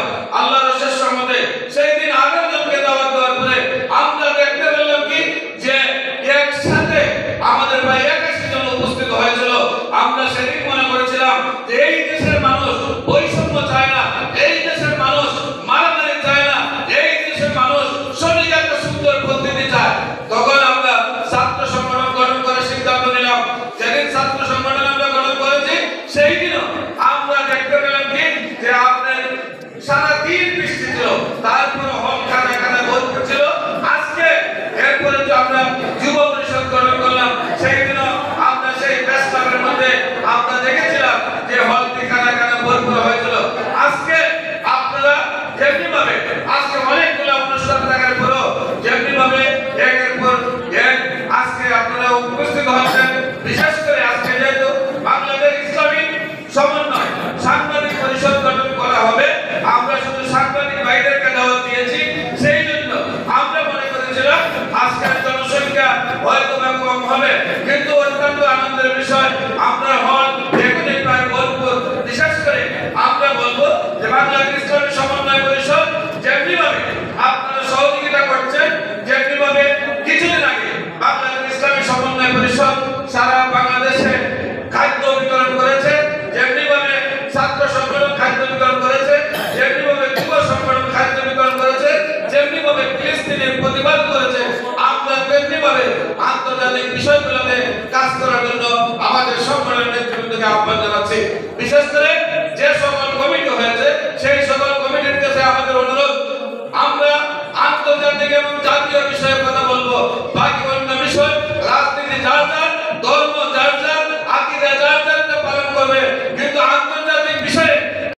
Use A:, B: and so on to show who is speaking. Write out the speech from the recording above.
A: হয় আল্লাহর শেষ রহমতে। সেই দিন আগের জনকে দাওয়াত দেওয়ার পরে আমরা দেখতে পেলাম কি যে একসাথে আমাদের ভাই 81 জন উপস্থিত হয়েছিল। আমরা সেদিন মনে করেছিলাম যে এই দেশের মানুষ বৈষম্য চায় না, এই দেশের মানুষ মারামারি চায় না, এই দেশের মানুষ সঠিক একটা সুন্দর পদ্ধতি চায়। তখন আমরা ছাত্র সংগঠন গঠন করে সিদ্ধান্ত নিলাম। যেদিন ছাত্র সংগঠন আমরা গঠন করেছি সেই দিনও আমরা দেখতে পেলাম কি যে আপনার সারাদিন বৃষ্টি ছিল, তারপর হল খানা খানা ভরপুর ছিল। আজকে এরপরে যে আমরা যুব পরিষদ গঠন করলাম সেই দিনও আমরা সেই ব্যস্ততার মধ্যে আমরা দেখেছিলাম যে হলটি খানা খানা ভরপুর হয়েছিল। আজকে আপনারা যেমনি ভাবে আজকে